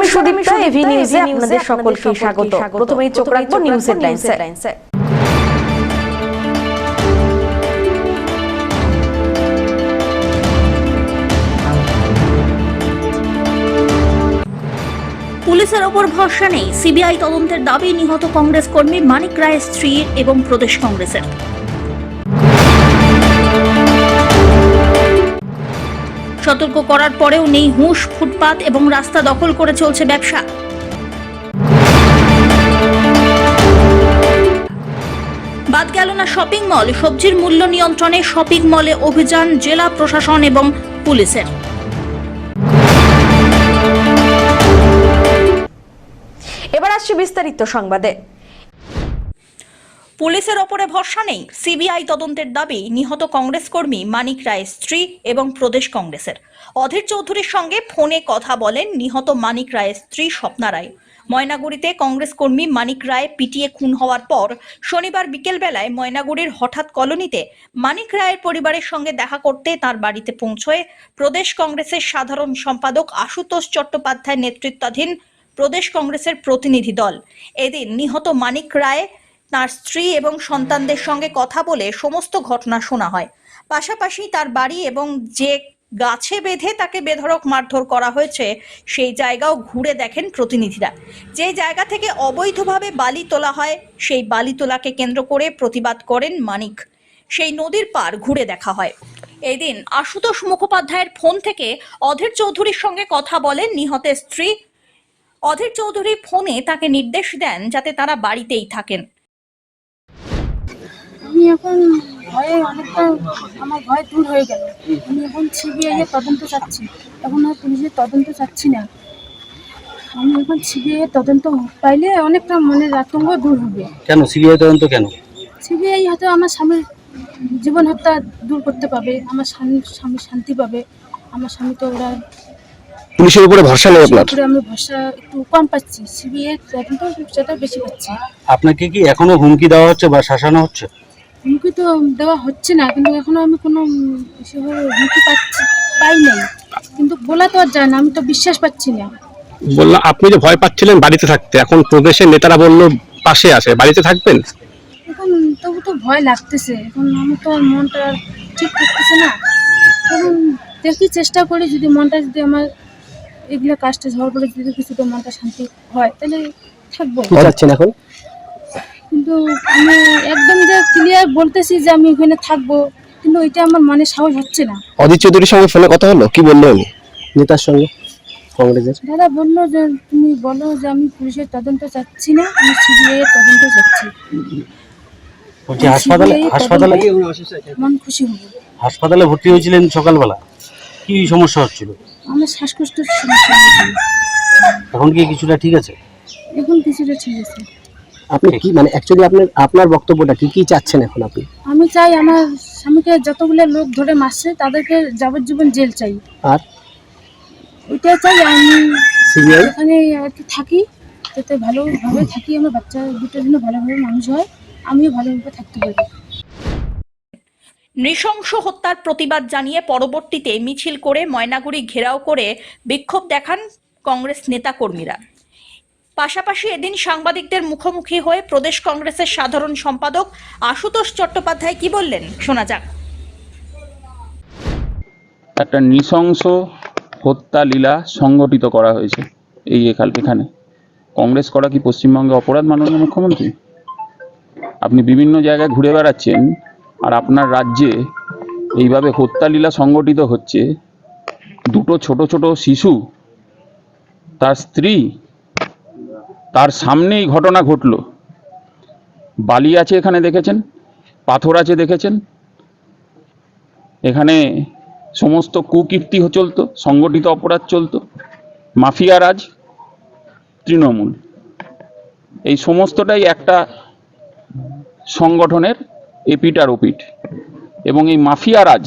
আমি সুদীপ্তা, এভি নিউজে আপনাদের সকলকে স্বাগত। প্রথমেই চোখ রাখবো নিউজ হেডলাইনসে। পুলিশের ওপর ভরসা নেই, সিবিআই তদন্তের দাবি নিহত কংগ্রেস কর্মী মানিক রায়ের স্ত্রীর এবং প্রদেশ কংগ্রেসের। সতর্ক করার পরেও নেই হুঁশ, ফুটপাত এবং রাস্তা দখল করে চলছে ব্যবসা। বাদ গেল না শপিং মল, সবজির মূল্য নিয়ন্ত্রণে শপিং মলে অভিযান জেলা প্রশাসন এবং পুলিশের। এবার আসছে বিস্তারিত সংবাদে। পুলিশের ওপরে ভরসা নেই, সিবিআই তদন্তের দাবি নিহত কংগ্রেস কর্মী মানিক রায়ের স্ত্রী এবং প্রদেশ কংগ্রেসের। অধীর চৌধুরীর সঙ্গে ফোনে কথা বলেন নিহত মানিক রায়ের স্ত্রী স্বপ্না রায়। ময়নাগুড়িতে কংগ্রেস কর্মী মানিক রায় পিটিয়ে খুন হওয়ার পর শনিবার বিকেলবেলায় ময়নাগুড়ির হঠাৎ কলোনিতে মানিক রায়ের পরিবারের সঙ্গে দেখা করতে তার বাড়িতে পৌঁছয় প্রদেশ কংগ্রেসের সাধারণ সম্পাদক আশুতোষ চট্টোপাধ্যায় নেতৃত্বাধীন প্রদেশ কংগ্রেসের প্রতিনিধি দল। এদিন নিহত মানিক রায়, তার স্ত্রী এবং সন্তানদের সঙ্গে কথা বলে সমস্ত ঘটনা শোনা হয়। পাশাপাশি তার বাড়ি এবং যে গাছে বেঁধে তাকে বেধড়ক মারধর করা হয়েছে সেই জায়গাও ঘুরে দেখেন প্রতিনিধিরা। যে জায়গা থেকে অবৈধভাবে বালি তোলা হয় সেই বালি তোলাকে কেন্দ্র করে প্রতিবাদ করেন মানিক। সেই নদীর পার ঘুরে দেখা হয়। এদিন আশুতোষ মুখোপাধ্যায়ের ফোন থেকে অধীর চৌধুরীর সঙ্গে কথা বলেন নিহতের স্ত্রী। অধীর চৌধুরী ফোনে তাকে নির্দেশ দেন যাতে তারা বাড়িতেই থাকেন। আমি এখন ভয়ে অনেকটা, আমার ভয় দূর হয়ে গেল। আমি এখন সিবিআই এর তদন্ত চাচ্ছি, এখন আর পুলিশের তদন্ত চাচ্ছি না। আমি এখন সিবিআই এর তদন্ত পাইলে অনেকটা মনের আতঙ্ক দূর হবে। কেন সিবিআই তদন্ত কেন? সিবিআই হয়তো আমার স্বামীর জীবন হত্যা দূর করতে পারবে, আমার স্বামী শান্তি পাবে। আমার স্বামী তো ওরা পুলিশের উপরে ভরসা নেই আপনার? আমি ভরসা একটু কম পাচ্ছি, সিবিআই তদন্ত সেটা বেশি পাচ্ছি। আপনাকে কি এখনো হুমকি দেওয়া হচ্ছে বা শাসানো হচ্ছে? হুমকি তো দেওয়া হচ্ছে না, কিন্তু এখনো আমি কোনো সেভাবে হুমকি পাই নাই, কিন্তু বলা তো আর যায় না, আমি তো বিশ্বাস পাচ্ছি না। বললাম আপনি যে ভয় পাচ্ছিলেন বাড়িতে থাকতে, এখন প্রদেশের নেতারা বললো পাশে আছে, বাড়িতে থাকবেন? এখন তবু তো ভয় লাগতেছে, এখন আমি তো মনটা ঠিক থাকতেছে না। এখন দেখি, চেষ্টা করি, যদি মনটা যদি আমার এগুলো কাজটা ঝড় পড়ে যদি কিছুটা মনটা শান্তি হয় তাহলে থাকবো। যাচ্ছেন এখন? কিন্তু আমি একদম যে ক্লিয়ার বলতেছি যে আমি এখানে থাকবো, কিন্তু এটা আমার মনে সাহস হচ্ছে না। অধীর চৌধুরীর সঙ্গে ফোনে কথা হলো, কি বললো উনি নেতার সঙ্গে কংগ্রেসের? দাদা বললো যে তুমি বলো যে আমি পুলিশের তদন্ত চাচ্ছি না, আমি সিবিআই এর তদন্ত চাচ্ছি। বলছি হাসপাতালে মন খুশি হবো। হাসপাতালে ভর্তি হয়েছিলেন সকালবেলা, কি সমস্যা হচ্ছিল? আমার শ্বাসকষ্টের সমস্যা হয়েছিল। এখন কি কিছুটা ঠিক আছে? এখন কিছুটা ঠিক আছে। আপনি কি মানে অ্যাকচুয়ালি আপনার বক্তব্যটা কি চাচ্ছেন এখন আপনি? আমি চাই আমার স্বামীকে যতগুলো লোক ধরে মারছে তাদেরকে যাবজ্জীবন জেল চাই, আর ওইটা চাই। আমি সিবিআই এখানে আর কি থাকি, যাতে ভালোভাবে থাকি, আমার বাচ্চা দুটো যেন ভালোভাবে মানুষ হয়, আমিও ভালোভাবে থাকতে পারি। নৃশংস হত্যার প্রতিবাদ জানিয়ে পরবর্তীতে মিছিল করে ময়নাগুড়ি ঘেরাও করে বিক্ষোভ দেখান কংগ্রেস নেতাকর্মীরা। পাশাপাশি এদিন সাংবাদিকদের মুখোমুখি হয়ে প্রদেশ কংগ্রেসের সাধারণ সম্পাদক আশুতোষ চট্টোপাধ্যায় কি বললেন শোনা যাক। একটা নৃশংস হত্যা লীলা সংগঠিত করা হয়েছে এখানে। কংগ্রেস করা কি পশ্চিমবঙ্গে অপরাধ মাননীয় মুখ্যমন্ত্রী? আপনি বিভিন্ন জায়গায় ঘুরে বেড়াচ্ছেন আর আপনার রাজ্যে এইভাবে হত্যা লীলা সংগঠিত হচ্ছে। দুটো ছোট ছোট শিশু, তার স্ত্রী, তার সামনেই ঘটনা ঘটল। বালি আছে এখানে দেখেছেন, পাথর আছে দেখেছেন, এখানে সমস্ত কুকীর্তি চলতো, সংগঠিত অপরাধ চলতো, মাফিয়া রাজ, তৃণমূল, এই সমস্তটাই একটা সংগঠনের এপিট আর ওপিট। এবং এই মাফিয়া রাজ,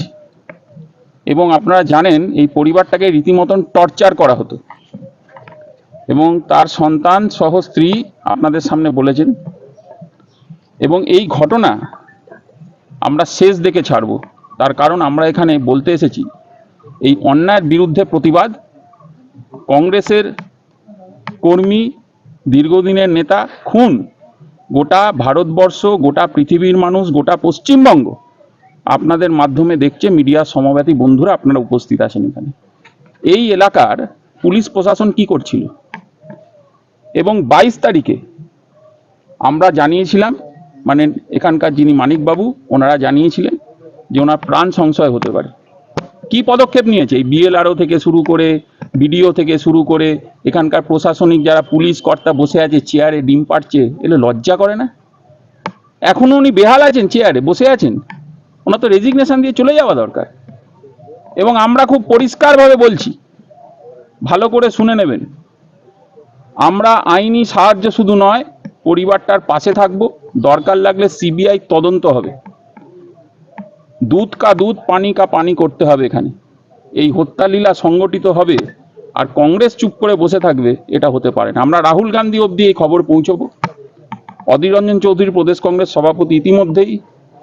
এবং আপনারা জানেন এই পরিবারটাকে রীতিমতন টর্চার করা হতো, এবং তার সন্তান সহ স্ত্রী আপনাদের সামনে বলেছেন। এবং এই ঘটনা আমরা শেষ দেখে ছাড়ব, তার কারণ আমরা এখানে বলতে এসেছি এই অন্যায়ের বিরুদ্ধে প্রতিবাদ। কংগ্রেসের কর্মী, দীর্ঘদিনের নেতা খুন, গোটা ভারতবর্ষ, গোটা পৃথিবীর মানুষ, গোটা পশ্চিমবঙ্গ আপনাদের মাধ্যমে দেখছে, মিডিয়া সমব্যাপী বন্ধুরা আপনারা উপস্থিত আছেন এখানে। এই এলাকার পুলিশ প্রশাসন কি করছিল? এবং 22 তারিখে আমরা জানিয়েছিলাম, মানে এখানকার যিনি মানিকবাবু ওনারা জানিয়েছিলেন যে ওনার প্রাণ সংশয় হতে পারে। কি পদক্ষেপ নিয়েছে? এই বিএলআরও থেকে শুরু করে, বিডিও থেকে শুরু করে, এখানকার প্রশাসনিক যারা পুলিশ কর্তা বসে আছে চেয়ারে ডিম পাড়ছে, এগুলো লজ্জা করে না? এখনো উনি বেহাল আছেন, চেয়ারে বসে আছেন, ওনার তো রেজিগনেশন দিয়ে চলে যাওয়া দরকার। এবং আমরা খুব পরিষ্কারভাবে বলছি, ভালো করে শুনে নেবেন, আমরা আইনি সাহায্য শুধু নয়, পরিবারটার পাশে থাকব, দরকার লাগলে সিবিআই তদন্ত হবে, দুধ কা দুধ পানি কা পানি করতে হবে। এখানে এই হত্যালীলা সংগঠিত হবে আর কংগ্রেস চুপ করে বসে থাকবে, এটা হতে পারে না। আমরা রাহুল গান্ধী অবধি এই খবর পৌঁছবো। অধীর রঞ্জন চৌধুরী প্রদেশ কংগ্রেস সভাপতি ইতিমধ্যেই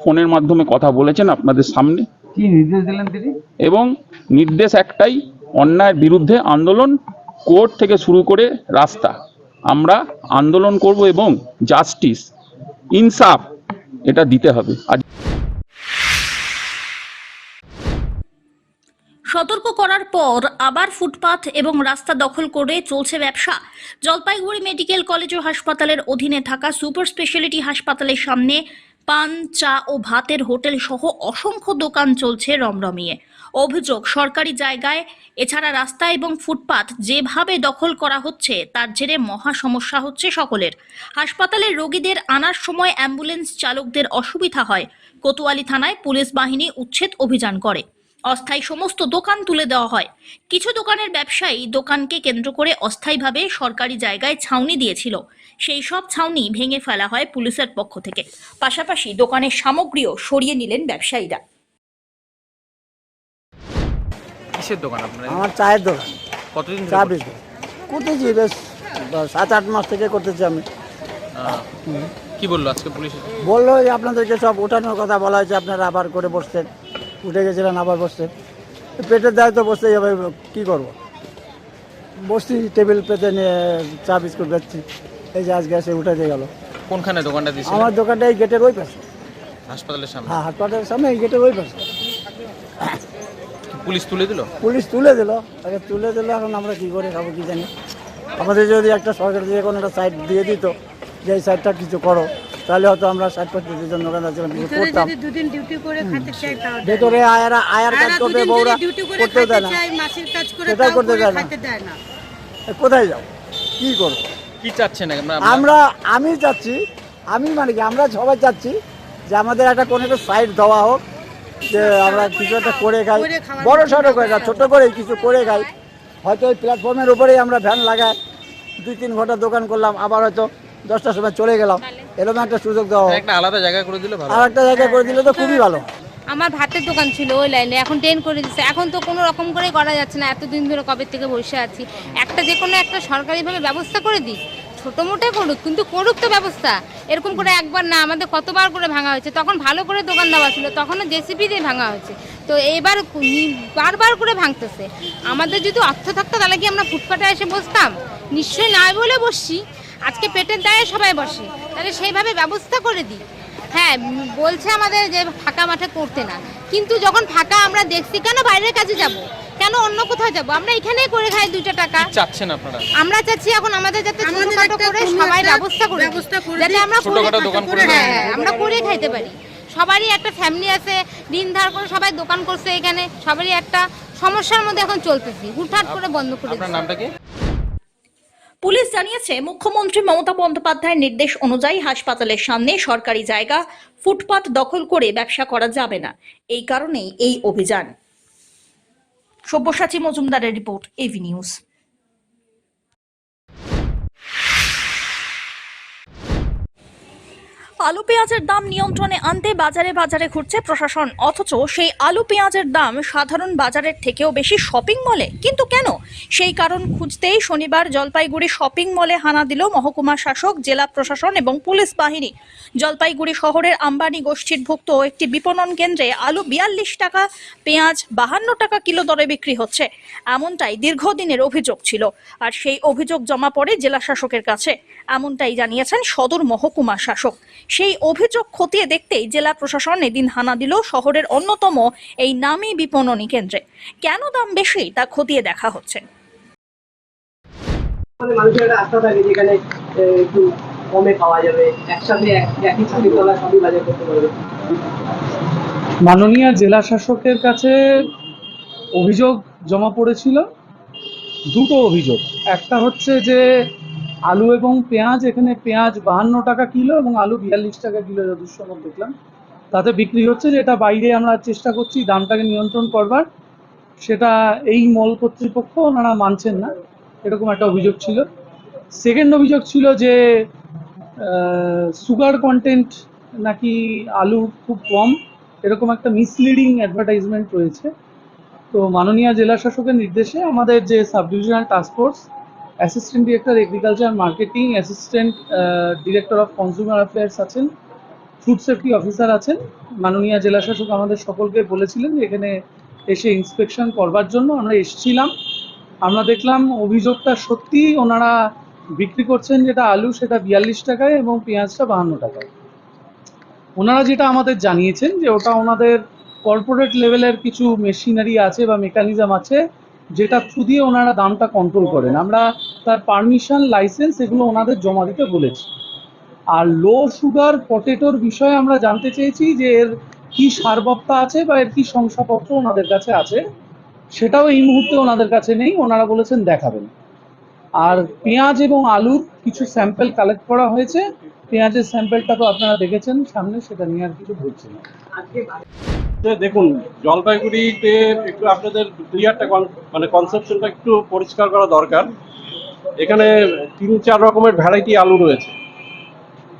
ফোনের মাধ্যমে কথা বলেছেন আপনাদের সামনে। কি নির্দেশ দিলেন তিনি? এবং নির্দেশ একটাই, অন্যায়ের বিরুদ্ধে আন্দোলন, কোর্ট থেকে শুরু করে রাস্তা আমরা আন্দোলন করব এবং জাস্টিস, ইনসাফ এটা দিতে হবে। আর সতর্ক করার পর আবার ফুটপাথ এবং রাস্তা দখল করে চলছে ব্যবসা। জলপাইগুড়ি মেডিকেল কলেজ ও হাসপাতালের অধীনে থাকা সুপার স্পেশালিটি হাসপাতালের সামনে পান, চা ও ভাতের হোটেল সহ অসংখ্য দোকান চলছে রমরমিয়ে। অভিযোগ, সরকারি জায়গায় এছাড়া রাস্তা এবং ফুটপাথ যেভাবে দখল করা হচ্ছে তার জেরে মহা সমস্যা হচ্ছে সকলের। হাসপাতালের রোগীদের আনার সময় অ্যাম্বুলেন্স চালকদের অসুবিধা হয়। কোতোয়ালি থানায় পুলিশ বাহিনী উচ্ছেদ অভিযান করে। অস্থায়ী সমস্ত দোকান তুলে দেওয়া হয়। কিছু দোকানের ব্যবসায়ী দোকানকে কেন্দ্র করে অস্থায়ীভাবে সরকারি জায়গায় ছাউনি দিয়েছিল, সেই সব ছাউনি ভেঙে ফেলা হয় পুলিশের পক্ষ থেকে। পাশাপাশি দোকানের সামগ্রীও সরিয়ে নিলেন ব্যবসায়ীরা। কিসের দোকান আপনার? আমার চায়ের দোকান, কতদিন চা বিক্রি করতেছি বেশ 7-8 মাস থেকে করতেছি আমি। কি বললো আজকে পুলিশ? বললো যে আপনাদেরকে সব ওঠানোর কথা বলা হয়েছে, আপনারা আবার করে বসছেন, উঠে গেছিলেন আবার বসছেন। পেটের দায় তো বসতেই হবে, কী করবো? বসছি, টেবিল পেতে নিয়ে চা বিস্কুট বেচছি। এই যে আজকে এসে উঠে দিয়ে গেল। কোনখানে দোকানটা দিয়েছিল? আমার দোকানটা এই গেটের ওই পাশে, হাসপাতালের সামনে। হ্যাঁ হাসপাতালের সামনে এই গেটের ওই পাশে। পুলিশ তুলে দিল? পুলিশ তুলে দিল, আগে তুলে দিল, এখন আমরা কী করে খাবো কি জানি। আমাদের যদি একটা সরকার দিয়ে কোনো একটা সাইড দিয়ে দিত যে এই সাইডটা কিছু করো, তাহলে হয়তো আমরা 60-65 জন দোকানদার যখন কিছু করতাম। দুদিন ডিউটি করে খেতে চাই, তাও ভেতরে আয়ার কাজ করবে, বউরা করতেও দেয় না, মাসির কাজ করে সেটাই করতে দেয় না। দেয় না। কোথায় যাও, কি করবো? কি চাচ্ছেন আমি চাচ্ছি, মানে কি আমরা সবাই চাচ্ছি যে আমাদের একটা কোনো একটা সাইড দেওয়া হোক, যে আমরা কিছু একটা করে খাই, বড় সড়ো করে না, ছোট করে কিছু করে খাই। হয়তো ওই প্ল্যাটফর্মের উপরেই আমরা ভ্যান লাগাই, 2-3 ঘন্টা দোকান করলাম, আবার হয়তো 10টার সময় চলে গেলাম, এরকম একটা সুযোগ দেওয়া হোক। একটা আলাদা জায়গা করে দিলে ভালো। আর একটা জায়গা করে দিলে তো খুবই ভালো। আমার ভাতের দোকান ছিল ওই লাইনে, এখন ট্রেন করে দিচ্ছে। এখন তো কোনো রকম করে করা যাচ্ছে না, এতদিন ধরে কবে থেকে বসে আছি। একটা যে কোনো একটা সরকারিভাবে ব্যবস্থা করে দিই, ছোটো মোটে করুক, কিন্তু করুক তো ব্যবস্থা। এরকম করে একবার না, আমাদের কতবার করে ভাঙা হয়েছে। তখন ভালো করে দোকান দেওয়া ছিল, তখনও জেসিপি দিয়ে ভাঙা হয়েছে। তো এবার বারবার করে ভাঙতেছে। আমাদের যদি অর্থ থাকতো তাহলে কি আমরা ফুটপাতে এসে বসতাম? নিশ্চয়ই নয় বলে বসছি। আজকে পেটের দায়ে সবাই বসে, তাহলে সেইভাবে ব্যবস্থা করে দিই। হ্যাঁ, বলছে আমাদের যে ফাঁকা মাঠে করতে না, কিন্তু যখন ফাঁকা আমরা দেখছি, কেন বাইরের কাজে যাব, কেন অন্য কোথাও যাব? আমরা এখানেই করে খাই 2 টাকা। চাচ্ছেন আপনারা? আমরা চাচ্ছি এখন আমাদের যাতে ছোটখাটো করে সবাই ব্যবস্থা করে যাতে আমরা ছোটখাটো দোকান করে আমরা করে খাইতে পারি। সবারই একটা ফ্যামিলি আছে, ঋণ ধার করে সবাই দোকান করছে এখানে, সবারই একটা সমস্যার মধ্যে এখন চলতেছি, হুটহাট করে বন্ধ করে। আপনার নামটা কি? পুলিশ জানিয়েছে, মুখ্যমন্ত্রী মমতা বন্দ্যোপাধ্যায়ের নির্দেশ অনুযায়ী হাসপাতালের সামনে সরকারি জায়গা, ফুটপাত দখল করে ব্যবসা করা যাবে না। এই কারণেই এই অভিযান। সব্যসাচী মজুমদারের রিপোর্ট, এভি নিউজ। আলু পেঁয়াজের দাম নিয়ন্ত্রণে আনতে বাজারে বাজারে ঘুরছে প্রশাসন, অথচ সেই আলু পেঁয়াজের দাম সাধারণ বাজারের থেকেও বেশি শপিং মলে। কিন্তু কেন? সেই কারণ খুঁজতেই শনিবার জলপাইগুড়ি শপিং মলে হানা দিল মহকুমা শাসক, জেলা প্রশাসন এবং পুলিশ বাহিনী। জলপাইগুড়ি শহরের আম্বানি গোষ্ঠীর ভুক্ত একটি বিপণন কেন্দ্রে আলু 42 টাকা, পেঁয়াজ 52 টাকা কিলো দরে বিক্রি হচ্ছে, এমনটাই দীর্ঘদিনের অভিযোগ ছিল। আর সেই অভিযোগ জমা পড়ে জেলা শাসকের কাছে, এমনটাই জানিয়েছেন সদর মহকুমা শাসক। সেই অভিযোগ খতিয়ে দেখতেই জেলা প্রশাসন এদিন হানা দিল শহরের অন্যতম এই নামী বিপণনী কেন্দ্রে। কেন দাম বেশি তা খতিয়ে দেখা হচ্ছে। মানুষের একটা আস্থা থাকে যেখানে একটু কমে পাওয়া যাবে, একসাথে একই ছাদের তলায় সবই বাজার করতে পারবে। মাননীয় জেলা শাসকের কাছে অভিযোগ জমা পড়েছিল, দুটো অভিযোগ। একটা হচ্ছে যে আলু এবং পেঁয়াজ, এখানে পেঁয়াজ 52 টাকা কিলো এবং আলু 42 টাকা কিলো যথেষ্ট দেখলাম তাতে বিক্রি হচ্ছে, যে এটা বাইরে আমরা চেষ্টা করছি দামটাকে নিয়ন্ত্রণ করবার, সেটা এই মল কর্তৃপক্ষ ওনারা মানছেন না, এরকম একটা অভিযোগ ছিল। সেকেন্ড অভিযোগ ছিল যে সুগার কন্টেন্ট নাকি আলু খুব কম, এরকম একটা মিসলিডিং অ্যাডভার্টাইজমেন্ট রয়েছে। তো মাননীয় জেলা শাসকের নির্দেশে আমাদের যে sub divisional task force, assistant director agriculture marketing, assistant director of consumer affairs আছেন, ফুড সেফটি অফিসার আছেন, মাননীয় জেলা শাসক আমাদের সকলকে বলেছিলেন যে এখানে এসে ইন্সপেকশন করবার জন্য। আমরা এসেছিলাম, আমরা দেখলাম অভিযোগটা সত্যি, ওনারা বিক্রি করছেন যেটা আলু সেটা 42 টাকায় এবং পেঁয়াজটা 52 টাকায়। ওনারা যেটা আমাদের জানিয়েছেন যে ওটা ওনাদের কর্পোরেট লেভেলের কিছু মেশিনারি আছে বা মেকানিজম আছে যেটা থ্রু দিয়ে ওনারা দামটা কন্ট্রোল করেন। আমরা তার পারমিশন, লাইসেন্স এগুলো ওনাদের জমা দিতে বলেছি। আর লো সুগার পটেটোর বিষয়ে আমরা জানতে চেয়েছি যে এর কি সারবত্তা আছে বা এর কি শংসাপত্র ওনাদের কাছে আছে, সেটাও এই মুহূর্তে ওনাদের কাছে নেই, ওনারা বলেছেন দেখাবেন। আর পেঁয়াজ এবং আলুর কিছু স্যাম্পল কালেক্ট করা হয়েছে, পেঁয়াজের স্যাম্পলটা তো আপনারা দেখেছেন সামনে, সেটা নিয়ে আর কিছু বলছি না। দেখুন, জলপাইগুড়িতে একটু আপনাদের ক্লিয়ারটা মানে কনসেপশনটা একটু পরিষ্কার করা দরকার। এখানে 3-4 রকমের ভ্যারাইটি আলু রয়েছে।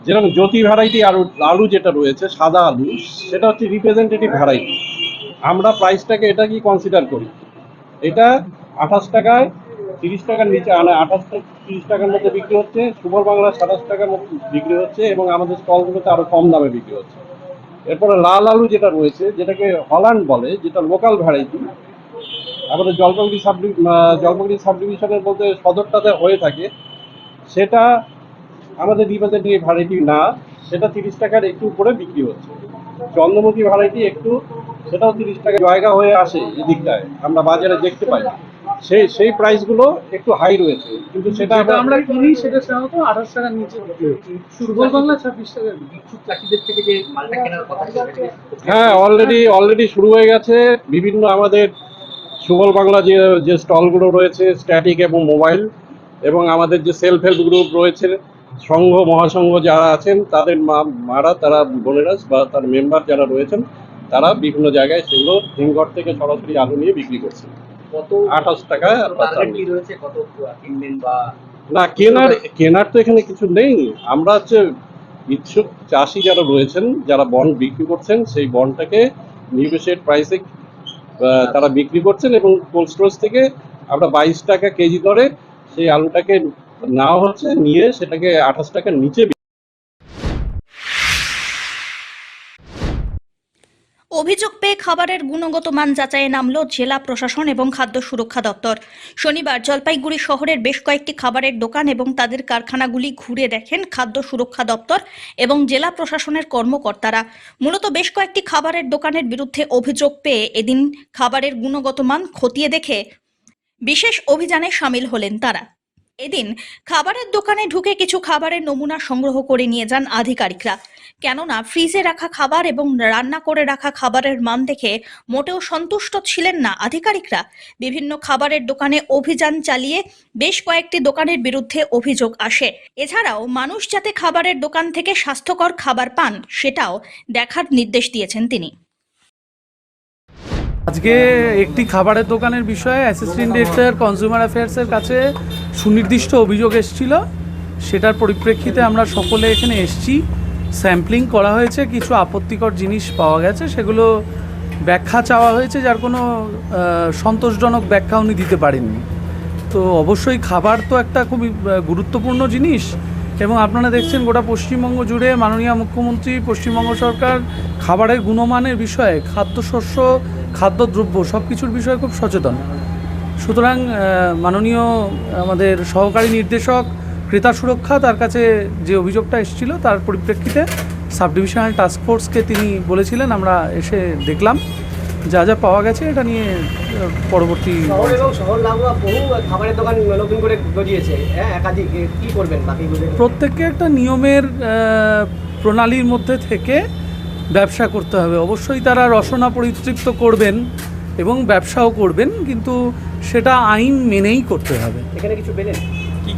যেরকম জ্যোতি ভ্যারাইটি আলু যেটা রয়েছে, সাদা আলু, সেটা হচ্ছে রিপ্রেজেন্টেটিভ ভ্যারাইটি। আমরা প্রাইসটাকে এটা কি কনসিডার করি, এটা 28 টাকায় 30 টাকার নিচে, মানে 28-30 টাকার মধ্যে বিক্রি হচ্ছে, সুপার বাংলা 27 টাকার মধ্যে বিক্রি হচ্ছে এবং আমাদের স্টলগুলোতে আরও কম দামে বিক্রি হচ্ছে। এরপরে লাল আলু যেটা রয়েছে, যেটাকে হল্যান্ড বলে, যেটা লোকাল ভ্যারাইটি, আমাদের জলপাইগুড়ি সাব ডিভিশনের মধ্যে সদরটাতে হয়ে থাকে, সেটা আমাদের রিপ্রেজেন্টেটিভ ভ্যারাইটি না, সেটা 30 টাকার একটু উপরে বিক্রি হচ্ছে। চন্দ্রমুখী ভ্যারাইটি একটু, সেটাও 30 টাকা জায়গা হয়ে আসে এদিকটায়, আমরা বাজারে দেখতে পাই। সেই প্রাইসগুলো একটু হাই রয়েছে, কিন্তু সেটা আমরা কিনি সেটা সাধারণত 28 টাকার নিচে বিক্রি হচ্ছে। সুপার বাংলা 26 টাকা চাষিদের থেকে যে মালটা কেনার কথা, হ্যাঁ, অলরেডি শুরু হয়ে গেছে। বিভিন্ন আমাদের সুবল বাংলা যে স্টলগুলো রয়েছে, স্ট্যাটিক এবং মোবাইল, এবং আমাদের যে সেলফ হেল্প গ্রুপ রয়েছে, সংঘ মহাসংঘ যারা আছেন, তাদের তারা বোনেরা বা তার মেম্বার যারা রয়েছেন, তারা বিভিন্ন জায়গায় সেগুলো হিমঘর থেকে সরাসরি আলু নিয়ে বিক্রি করছে। কত 28 টাকায় কি রয়েছে, কত কিনবেন বা না, কেনার তো এখানে কিছু নেই। আমরা হচ্ছে ইচ্ছুক চাষি যারা রয়েছেন, যারা বন্ড বিক্রি করছেন, সেই বন্ডটাকে নিউগোশিয়েট প্রাইসে তারা বিক্রি করছেন এবং কোল্ড স্টোরেজ থেকে আমরা 22 টাকা কেজি দরে সেই আলুটাকে নেওয়া হচ্ছে, নিয়ে সেটাকে 28 টাকার নিচে। অভিযোগ পেয়ে খাবারের গুণগত মান যাচাইয়ে নামল জেলা প্রশাসন এবং খাদ্য সুরক্ষা দপ্তর। শনিবার জলপাইগুড়ি শহরের বেশ কয়েকটি খাবারের দোকান এবং তাদের কারখানাগুলি ঘুরে দেখেন খাদ্য সুরক্ষা দপ্তর এবং জেলা প্রশাসনের কর্মকর্তারা। মূলত বেশ কয়েকটি খাবারের দোকানের বিরুদ্ধে অভিযোগ পেয়ে এদিন খাবারের গুণগত মান খতিয়ে দেখে বিশেষ অভিযানে সামিল হলেন তারা। এদিন খাবারের দোকানে ঢুকে কিছু খাবারের নমুনা সংগ্রহ করে নিয়ে যান আধিকারিকরা, কেননা ফ্রিজে রাখা খাবার এবং রান্না করে রাখা খাবারের মান দেখে মোটেও সন্তুষ্ট ছিলেন না আধিকারিকরা। বিভিন্ন খাবারের দোকানে অভিযান চালিয়ে বেশ কয়েকটি দোকানের বিরুদ্ধে অভিযোগ আসে। এছাড়াও মানুষ যাতে খাবারের দোকান থেকে স্বাস্থ্যকর খাবার পান সেটাও দেখার নির্দেশ দিয়েছেন তিনি। আজকে একটি খাবারের দোকানের বিষয়ে অ্যাসিস্ট্যান্ট ডিরেক্টর কনজিউমার অ্যাফেয়ার্সের কাছে সুনির্দিষ্ট অভিযোগ এসেছিল, সেটার পরিপ্রেক্ষিতে আমরা সকলে এখানে এসেছি। স্যাম্পলিং করা হয়েছে, কিছু আপত্তিকর জিনিস পাওয়া গেছে, সেগুলো ব্যাখ্যা চাওয়া হয়েছে, যার কোনো সন্তোষজনক ব্যাখ্যা উনি দিতে পারেননি। তো অবশ্যই খাবার তো একটা খুবই গুরুত্বপূর্ণ জিনিস, এবং আপনারা দেখছেন গোটা পশ্চিমবঙ্গ জুড়ে মাননীয় মুখ্যমন্ত্রী, পশ্চিমবঙ্গ সরকার খাবারের গুণমানের বিষয়ে, খাদ্যশস্য, খাদ্যদ্রব্য সব কিছুর বিষয়ে খুব সচেতন। সুতরাং মাননীয় আমাদের সহকারী নির্দেশক ক্রেতা সুরক্ষা, তার কাছে যে অভিযোগটা এসেছিল তার পরিপ্রেক্ষিতে সাব ডিভিশনাল টাস্কফোর্সকে তিনি বলেছিলেন, আমরা এসে দেখলাম যা যা পাওয়া গেছে এটা নিয়ে পরবর্তী। শহর এবং শহর লাগোয়া বহু খাবারের দোকান নতুন করে গজিয়েছে, একাধিক, কি করবেন বাকিগুলো? প্রত্যেককে একটা নিয়মের প্রণালীর মধ্যে থেকে ব্যবসা করতে হবে। অবশ্যই তারা রসনা পরিতৃপ্ত করবেন এবং ব্যবসাও করবেন, কিন্তু সেটা আইন মেনেই করতে হবে। এখানে কিছু পেলেন?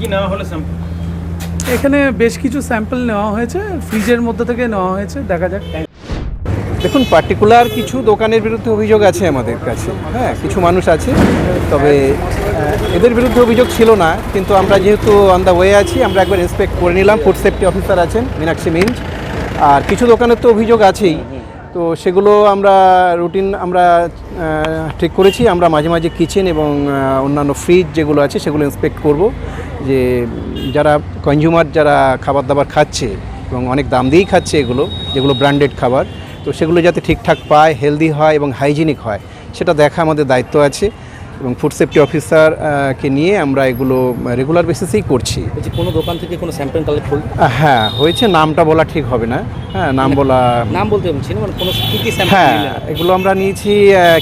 কি নেওয়া হলো স্যাম্পল? এখানে বেশ কিছু স্যাম্পল নেওয়া হয়েছে, ফ্রিজের মধ্যে থেকে নেওয়া হয়েছে, দেখা যাক। দেখুন, পার্টিকুলার কিছু দোকানের বিরুদ্ধে অভিযোগ আছে আমাদের কাছে, হ্যাঁ, কিছু মানুষ আছে, তবে এদের বিরুদ্ধে অভিযোগ ছিল না, কিন্তু আমরা যেহেতু অন দ্য ওয়ে আছি, আমরা একবার ইন্সপেক্ট করে নিলাম। ফুড সেফটি অফিসার আছেন মীনাক্ষী মিঞ্জ, আর কিছু দোকানের তো অভিযোগ আছেই, তো সেগুলো আমরা রুটিন আমরা ঠিক করেছি। আমরা মাঝে মাঝে কিচেন এবং অন্যান্য ফ্রিজ যেগুলো আছে সেগুলো ইন্সপেক্ট করব, যে যারা কনজিউমার যারা খাবার দাবার খাচ্ছে এবং অনেক দাম দিয়েই খাচ্ছে এগুলো, যেগুলো ব্র্যান্ডেড খাবার, তো সেগুলো যাতে ঠিকঠাক পায়, হেলদি হয় এবং হাইজিনিক হয়, সেটা দেখা আমাদের দায়িত্ব আছে, এবং ফুড সেফটি অফিসারকে নিয়ে আমরা এগুলো রেগুলার বেসিসেই করছি। কোনো দোকান থেকে কোনো স্যাম্পল কালেক্ট করল? হ্যাঁ, হয়েছে, নামটা বলা ঠিক হবে না, হ্যাঁ, নাম বলতে বলছি না, মানে কোনো হ্যাঁ, এগুলো আমরা নিয়েছি।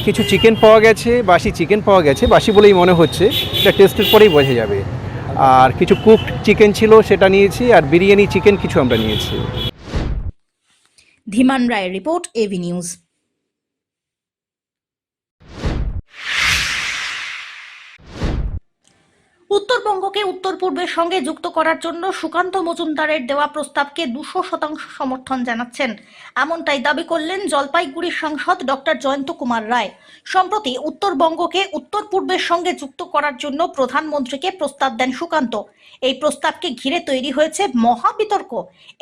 কিছু চিকেন পাওয়া গেছে, বাসি চিকেন পাওয়া গেছে, বাসি বলেই মনে হচ্ছে, এটা টেস্টের পরেই বোঝা যাবে। আর কিছু কুকড চিকেন ছিল, সেটা নিয়েছি, আর বিরিয়ানি চিকেন কিছু আমরা নিয়েছি। ধীমান রায়ের রিপোর্ট, এভি নিউজ। উত্তরবঙ্গকে উত্তর পূর্বের সঙ্গে যুক্ত করার জন্য সুকান্ত মজুমদারের দেওয়া প্রস্তাবকে 200% সমর্থন জানাচ্ছেন, এমনটাই দাবি করলেন জলপাইগুড়ির সাংসদ ডক্টর জয়ন্ত কুমার রায়। সম্প্রতি উত্তরবঙ্গকে উত্তর পূর্বের সঙ্গে যুক্ত করার জন্য প্রধানমন্ত্রীকে প্রস্তাব দেন সুকান্ত। এই প্রস্তাবকে ঘিরে তৈরি হয়েছে মহা বিতর্ক।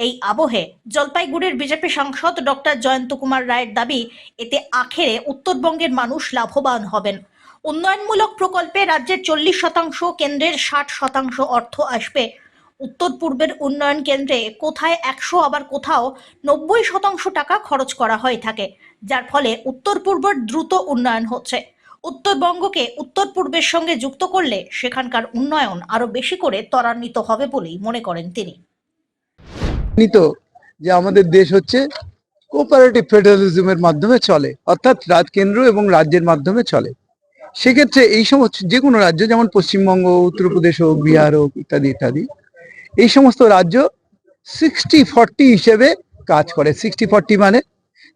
এই আবহে জলপাইগুড়ির বিজেপি সাংসদ ডক্টর জয়ন্ত কুমার রায়ের দাবি, এতে আখেরে উত্তরবঙ্গের মানুষ লাভবান হবেন। উন্নয়নমূলক প্রকল্পে রাজ্যের 40%, কেন্দ্রের 60% অর্থ আসবে। উত্তর পূর্বের উন্নয়ন কেন্দ্রে কোথায় 100 আবার কোথাও 90% টাকা খরচ করা হয়ে থাকে, যার ফলে উত্তর পূর্বের দ্রুত উন্নয়ন হচ্ছে। উত্তরবঙ্গকে উত্তর পূর্বের সঙ্গে যুক্ত করলে সেখানকার উন্নয়ন আরো বেশি করে ত্বরান্বিত হবে বলেই মনে করেন তিনি। যে আমাদের দেশ হচ্ছে কোঅপারেটিভ ফেডারালিজমের মাধ্যমে চলে, অর্থাৎ কেন্দ্র এবং রাজ্যের মাধ্যমে চলে। সেক্ষেত্রে এই সমস্ত যে কোনো রাজ্য, যেমন পশ্চিমবঙ্গ, উত্তরপ্রদেশ হোক, বিহার হোক, ইত্যাদি ইত্যাদি, এই সমস্ত রাজ্য 60-40 হিসেবে কাজ করে। 60-40 মানে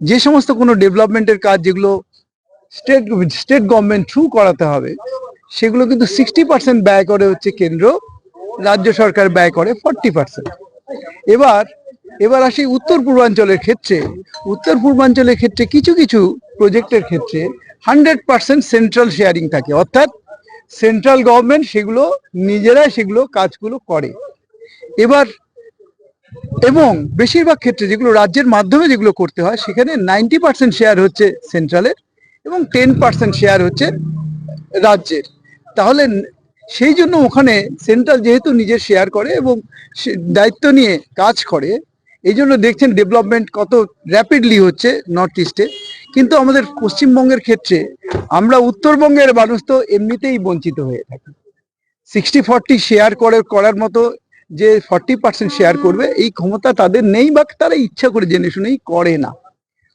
যে সমস্ত কোনো ডেভেলপমেন্টের কাজ যেগুলো স্টেট গভর্নমেন্ট থ্রু করাতে হবে, সেগুলো কিন্তু 60% ব্যয় করে হচ্ছে কেন্দ্র, রাজ্য সরকার ব্যয় করে 40%। এবার আসি উত্তর পূর্বাঞ্চলের ক্ষেত্রে। উত্তর পূর্বাঞ্চলের ক্ষেত্রে কিছু কিছু প্রজেক্টের ক্ষেত্রে 100% সেন্ট্রাল শেয়ারিং থাকে, অর্থাৎ সেন্ট্রাল গভর্নমেন্ট সেগুলো নিজেরাই সেগুলো কাজগুলো করে। এবং বেশিরভাগ ক্ষেত্রে যেগুলো রাজ্যের মাধ্যমে যেগুলো করতে হয়, সেখানে 90% শেয়ার হচ্ছে সেন্ট্রালের এবং 10% শেয়ার হচ্ছে রাজ্যের। তাহলে সেই জন্য ওখানে সেন্ট্রাল যেহেতু নিজের শেয়ার করে এবং দায়িত্ব নিয়ে কাজ করে, এই জন্য দেখছেন ডেভেলপমেন্ট কত র্যাপিডলি হচ্ছে নর্থ ইস্টে। কিন্তু আমাদের পশ্চিমবঙ্গের ক্ষেত্রে আমরা উত্তরবঙ্গের মানুষ তো এমনিতেই বঞ্চিত হয়ে থাকি। 60-40 শেয়ার করার মতো যে 40% শেয়ার করবে, এই ক্ষমতা তাদের নেই, বা তারা ইচ্ছা করে জেনে শুনেই করে না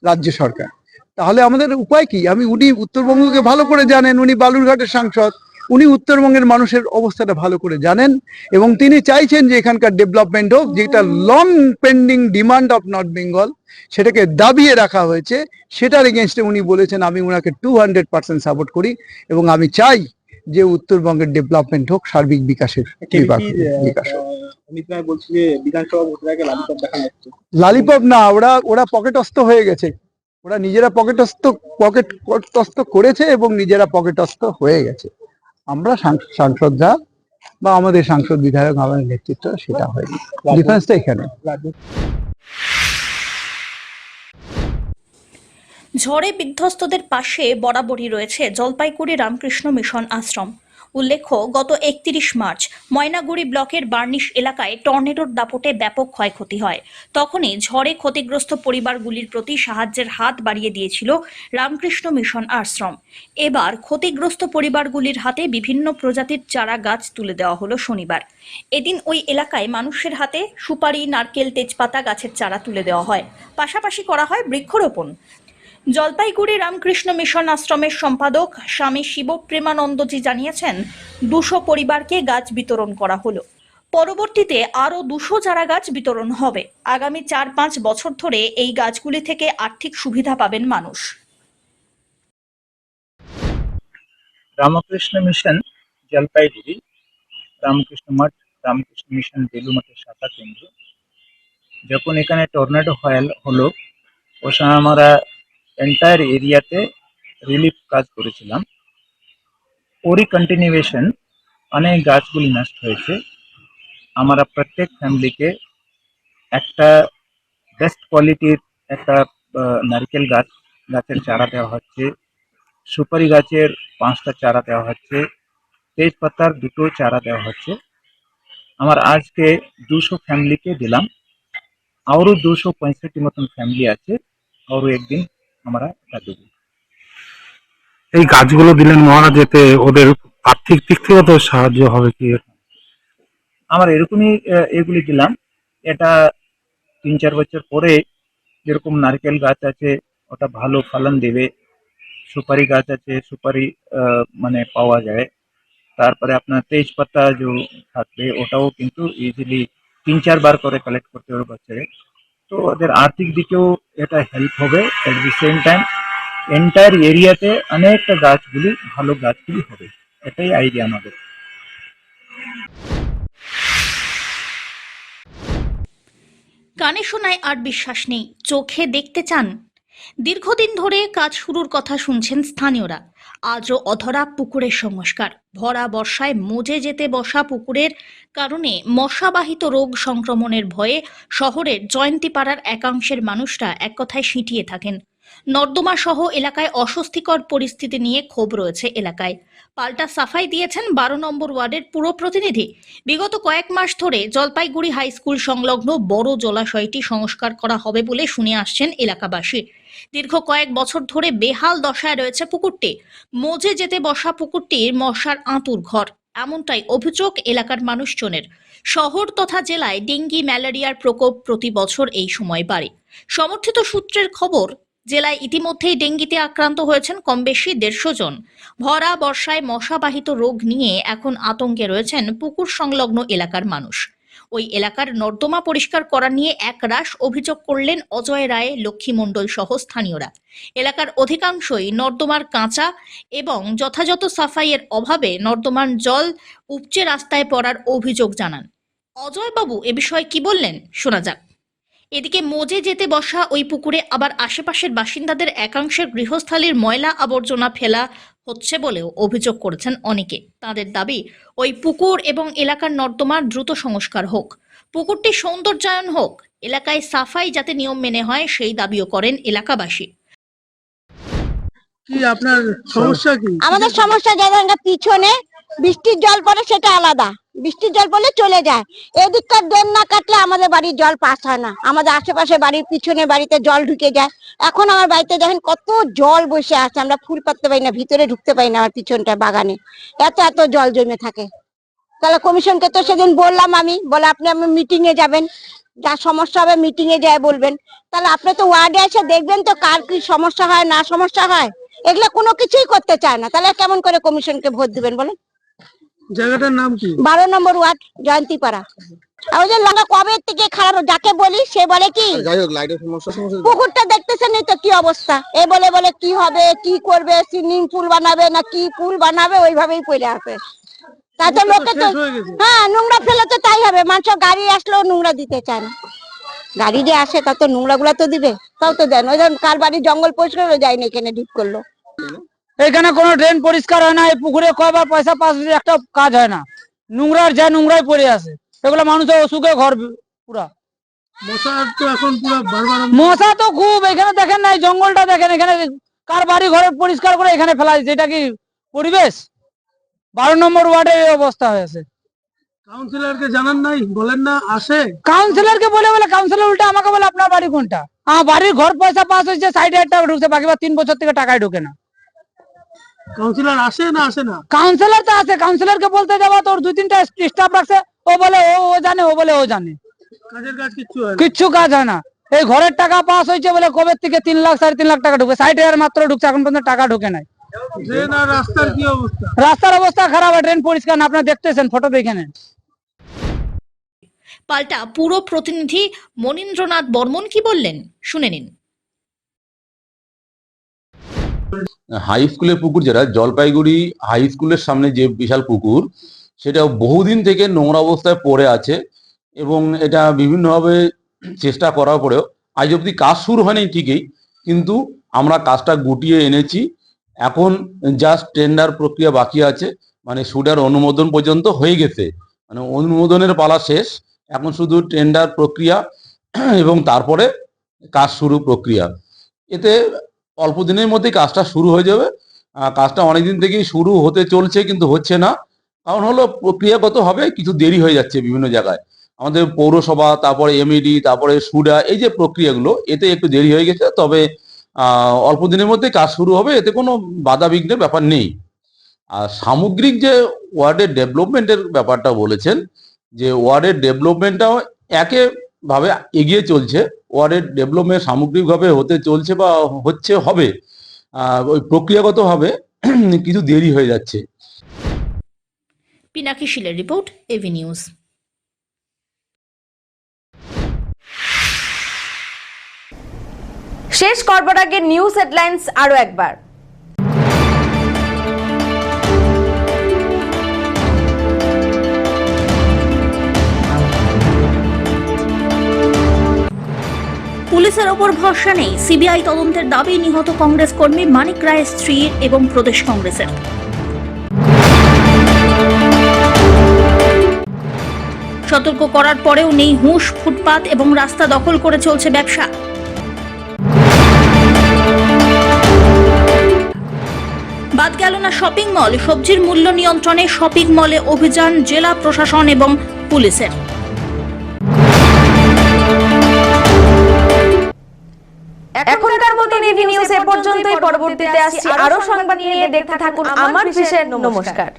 রাজ্য সরকার। তাহলে আমাদের উপায় কি? উনি উত্তরবঙ্গকে ভালো করে জানেন, উনি বালুরঘাটের সাংসদ, উনি উত্তরবঙ্গের মানুষের অবস্থাটা ভালো করে জানেন, এবং তিনি চাইছেন যে এখানকার ডেভেলপমেন্ট হোক, যেটা long pending demand of north Bengal, সেটাকে দাবিয়ে রাখা হয়েছে। সেটার এগেনস্টে উনি বলেছেন, আমি ওনাকে 200% সাপোর্ট করি, এবং আমি চাই যে উত্তরবঙ্গের ডেভেলপমেন্ট হোক, সার্বিক বিকাশের বিকাশ হোক। লালিপপ না, ওরা পকেটস্থ হয়ে গেছে, ওরা নিজেরা পকেটস্থ করেছে এবং নিজেরা পকেটস্থ হয়ে গেছে। আমরা সাংসদরা বা আমাদের সাংসদ বিধায়ক, আমাদের নেতৃত্ব, সেটা হয়নি। ডিফারেন্সটা এখানে। ঝড়ে বিধ্বস্তদের পাশে বরাবরই রয়েছে জলপাইগুড়ি রামকৃষ্ণ মিশন আশ্রম। উল্লেখ্য, গত 31 মার্চ ময়নাগুড়ি ব্লকের বার্নিশ এলাকায় টর্নেডোর দাপটে ব্যাপক ক্ষয়ক্ষতি হয়। তখনই ঝড়ে ক্ষতিগ্রস্ত পরিবারগুলির প্রতি সাহায্যের হাত বাড়িয়ে দিয়েছিল রামকৃষ্ণ মিশন আশ্রম। এবার ক্ষতিগ্রস্ত পরিবারগুলির হাতে বিভিন্ন প্রজাতির চারা গাছ তুলে দেওয়া হলো শনিবার। এদিন ওই এলাকায় মানুষের হাতে সুপারি, নারকেল, তেজপাতা গাছের চারা তুলে দেওয়া হয়। পাশাপাশি করা হয় বৃক্ষরোপণ। জলপাইগুড়ি রামকৃষ্ণ মিশন আশ্রমের সম্পাদক স্বামী শিবপ্রেমানন্দজি জানিয়েছেন, 200 পরিবারকে গাছ বিতরণ করা হলো। পরবর্তীতে আরও 200 চারা গাছ বিতরণ হবে। আগামী 4-5 বছর ধরে এই গাছগুলি থেকে আর্থিক সুবিধা পাবেন মানুষ। রামকৃষ্ণ মিশন জলপাইগুড়ি, রামকৃষ্ণ মঠ, রামকৃষ্ণ মিশন বেলু মঠের শাখা কেন্দ্র। যখন এখানে টর্নেডো হলো, ওই সময় আমরা এন্টায়ার এরিয়াতে রিলিফ কাজ করেছিলাম। ওরই কন্টিনিউয়েশন অনেক গাছগুলি নষ্ট হয়েছে। আমরা প্রত্যেক ফ্যামিলিকে একটা বেস্ট কোয়ালিটির একটা নারকেল গাছের চারা দেওয়া হচ্ছে, সুপারি গাছের 5টা চারা দেওয়া হচ্ছে, তেজপাতার 2টো চারা দেওয়া হচ্ছে। আমার আজকে 200 ফ্যামিলিকে দিলাম, আরও 265 মতন ফ্যামিলি আছে, আরও একদিন আমরা এটা দেবো। এই গাছগুলো দিলেন মহারাজ, এতে ওদের আর্থিক দিক থেকে তো সাহায্য হবে কি? আমার এরকমই এগুলি দিলাম। এটা 3-4 বছর পরে যেরকম নারকেল গাছ আছে ওটা ভালো ফলন দেবে, সুপারি গাছ আছে সুপারি মানে পাওয়া যায়, তারপরে আপনার তেজপাতা যে থাকবে ওটাও কিন্তু ইজিলি 3-4 বার করে কালেক্ট করতে হবে বছরে। তো ওদের আর্থিক দিকেও এটা হেল্প হবে। এট দি সেম টাইম এন্টায়ার এরিয়াতে অনেকটা গাছগুলি ভালো গাছগুলি হবে, এটাই আইডিয়া আমাদের। কানে শোনায় আর বিশ্বাস নেই, চোখে দেখতে চান। দীর্ঘদিন ধরে কাজ শুরুর কথা শুনছেন স্থানীয়রা। আজও অধরা পুকুরের সংস্কার। ভরা বর্ষায় মজে যেতে বসা পুকুরের কারণে মশাবাহিত রোগ সংক্রমণের ভয়ে শহরের জয়ন্তীপাড়ার একাংশের মানুষরা এক কথায় সিঁটিয়ে থাকেন। নর্দমা সহ এলাকায় অস্বস্তিকর পরিস্থিতি নিয়ে ক্ষোভ রয়েছে এলাকায়। পাল্টা সাফাই দিয়েছেন 12 নম্বর ওয়ার্ডের পুরো প্রতিনিধি। বিগত কয়েক মাস ধরে জলপাইগুড়ি হাই স্কুল সংলগ্ন বড় জলাশয়টি সংস্কার করা হবে বলে শুনে আসছেন এলাকাবাসী। দীর্ঘ কয়েক বছর ধরে বেহাল দশায় রয়েছে পুকুরটি। মজে যেতে বসা পুকুরটির মশার আঁতুর ঘর, এমনটাই অভিযোগ এলাকার মানুষজনের। শহর তথা জেলায় ডেঙ্গি ম্যালেরিয়ার প্রকোপ প্রতি বছর এই সময় বাড়ে। সমর্থিত সূত্রের খবর, জেলায় ইতিমধ্যেই ডেঙ্গিতে আক্রান্ত হয়েছেন কম বেশি 150 জন। ভরা বর্ষায় মশাবাহিত রোগ নিয়ে এখন আতঙ্কে রয়েছেন পুকুর সংলগ্ন এলাকার মানুষ। ওই এলাকার নর্দমা পরিষ্কার করা নিয়ে একরাশ অভিযোগ করলেন অজয় রায়, লক্ষ্মী মণ্ডল সহ স্থানীয়রা। এলাকার অধিকাংশই নর্দমার কাঁচা এবং যথাযথ সাফাইয়ের অভাবে নর্দমার জল উপচে রাস্তায় পড়ার অভিযোগ জানান। অজয়বাবু এ বিষয়ে কি বললেন শোনা যাক। এদিকে মজে যেতে বসা ওই পুকুরে আবার আশেপাশের বাসিন্দাদের একাংশের গৃহস্থালির ময়লা আবর্জনা ফেলা হচ্ছে বলেও অভিযোগ করেছেন অনেকে। তাদের দাবি, ওই পুকুর এবং এলাকার নর্দমার দ্রুত সংস্কার হোক, পুকুরটি সৌন্দর্যায়ন হোক, এলাকায় সাফাই যাতে নিয়ম মেনে হয় সেই দাবিও করেন এলাকাবাসী। কি আপনার সমস্যা কি? আমাদের সমস্যা জায়গা পিছনে বৃষ্টির জল পড়ে সেটা আলাদা, বৃষ্টির জল পড়লে চলে যায়। এদিককার ড্রেন না কাটলে আমাদের বাড়ির জল পাস হয় না। আমাদের আশেপাশে বাড়ির পিছনে বাড়িতে জল ঢুকে যায়। এখন আমার বাড়িতে দেখেন কত জল বসে আছে, আমরা ফুল পাততে পারি না, ভিতরে ঢুকতে পারি না। আমার পিছনটা বাগানে এত জল জমে থাকে। তাহলে কমিশনকে তো সেদিন বললাম আমি, বলে আপনি মিটিং এ যাবেন, যা সমস্যা হবে মিটিং এ যায় বলবেন। তাহলে আপনি তো ওয়ার্ডে এসে দেখবেন তো কার কি সমস্যা হয় না সমস্যা হয়। এগুলো কোনো কিছুই করতে চায় না, তাহলে কেমন করে কমিশনকে ভোট দিবেন বলেন? জায়গাটার নাম কি? 12 নম্বর ওয়ার্ড, জয়ন্তীপাড়া। আর ওই যে লঙ্কা কবে থেকে খারাপ, যাকে বলি সে বলে কি পুকুরটা দেখতেছেন তো কি অবস্থা। এ বলে কি হবে, কি করবে, সুইমিং পুল বানাবে না কি পুল বানাবে, ওইভাবেই পড়ে আছে। তাই তো লোকে তো হ্যাঁ নোংরা ফেলে তো তাই হবে। মানুষ গাড়ি আসলেও নোংরা দিতে চায় না। গাড়ি যে আসে তা তো নোংরা গুলা তো দিবে, তাও তো দেন। ওই কার বাড়ি জঙ্গল পরিষ্কার যায়নি, এখানে ডিপ করলো। এখানে কোনো ড্রেন পরিষ্কার হয় না, এই পুকুরে কয়বার পয়সা পাস একটা কাজ হয় না। নোংরার যা নোংরাই পড়ে আছে, এগুলো মানুষের অসুখে ঘর পুরা। মশার তো এখন পুরো বারবার মশা তো খুব, এখানে দেখেন না, এই জঙ্গলটা দেখেন, এখানে কার বাড়ি ঘরে পরিষ্কার করে এখানে ফেলা হয়েছে, এটা কি পরিবেশ? 12 নম্বর ওয়ার্ডে এই অবস্থা হয়েছে। কাউন্সিলরকে জানান নাই, বলেন না আসে? কাউন্সিলরকে বলে কাউন্সিলর উল্টা আমাকে বলে আপনার বাড়ি কোনটা? আমার বাড়ির ঘর পয়সা পাস হয়েছে, 60,000 টাকা ঢুকছে, বাকি 3 বছর থেকে টাকাই ঢোকে না। কাউন্সিলর আসে না আসে না? কাউন্সিলর তো আছে, কাউন্সিলরকে বলতে যাবো তোর 2-3টা স্টাফ রাখছে, ও বলে ও জানে, ও বলে ও জানে, কাজের কাজ কিচ্ছু হয় না। কিচ্ছু কাজ হয় না। এই ঘরের টাকা পাস হয়েছে বলে কবে থেকে 3 লাখ 3.5 লাখ টাকা ঢুকে, 60,000 মাত্র ঢুকছে, এখন পর্যন্ত টাকা ঢোকে নাই। ড্রেন আর রাস্তার কি অবস্থা? রাস্তার অবস্থা খারাপ, ট্রেন পরিষ্কার না, আপনারা দেখতেছেন ফটো দেখে নেন। পাল্টা পুরো প্রতিনিধি মনীন্দ্রনাথ বর্মন কি বললেন শুনে নিন। হাই স্কুলের পুকুর, যেটা জলপাইগুড়ি হাই স্কুলের সামনে যে বিশাল পুকুর, সেটা বহুদিন থেকে নোংরা অবস্থায় পড়ে আছে এবং এটা বিভিন্নভাবে চেষ্টা করার পরেও আজ অবধি কাজ শুরু হয়নি ঠিকই, কিন্তু আমরা কাজটা গুটিয়ে এনেছি। এখন জাস্ট টেন্ডার প্রক্রিয়া বাকি আছে, মানে সুডার অনুমোদন পর্যন্ত হয়ে গেছে, মানে অনুমোদনের পালা শেষ, এখন শুধু টেন্ডার প্রক্রিয়া এবং তারপরে কাজ শুরু প্রক্রিয়া। এতে অল্প দিনের মধ্যে কাজটা শুরু হয়ে যাবে। কাজটা অনেকদিন থেকেই শুরু হতে চলছে কিন্তু হচ্ছে না, কারণ হলো প্রক্রিয়াগত হবে কিছু দেরি হয়ে যাচ্ছে বিভিন্ন জায়গায়। আমাদের পৌরসভা, তারপরে এমইডি, তারপরে সুডা, এই যে প্রক্রিয়াগুলো, এতে একটু দেরি হয়ে গেছে। তবে অল্প দিনের মধ্যে কাজ শুরু হবে, এতে কোনো বাধা বিঘ্নের ব্যাপার নেই। আর সামগ্রিক যে ওয়ার্ডের ডেভেলপমেন্টের ব্যাপারটা বলেছেন, যে ওয়ার্ডের ডেভেলপমেন্টটাও একইভাবে এগিয়ে চলছে। ওয়ার্ডের ডেভেলপমেন্ট সামগ্রিকভাবে হতে চলছে বা হচ্ছে, হবে, ওই প্রক্রিয়াগতভাবে কিছু দেরি হয়ে যাচ্ছে। পিনাকি শীলের রিপোর্ট, এভি নিউজ। শেষ করবার আগে নিউজ হেডলাইন্স আরো একবার। পুলিশের ওপর ভরসা নেই, সিবিআই তদন্তের দাবি নিহত কংগ্রেস কর্মী মানিক রায়ের স্ত্রী এবং প্রদেশ কংগ্রেসের। সতর্ক করার পরেও নেই হুঁশ, ফুটপাত এবং রাস্তা দখল করে চলছে ব্যবসা। বাদ গেল না শপিং মল, সবজির মূল্য নিয়ন্ত্রণে শপিং মলে অভিযান জেলা প্রশাসন এবং পুলিশের। এখনকার মতো এভি নিউজ এ পর্যন্তই। পরবর্তীতে আসছি আরো সংবাদ নিয়ে, দেখতে থাকুন আমার বিশেষ। নমস্কার।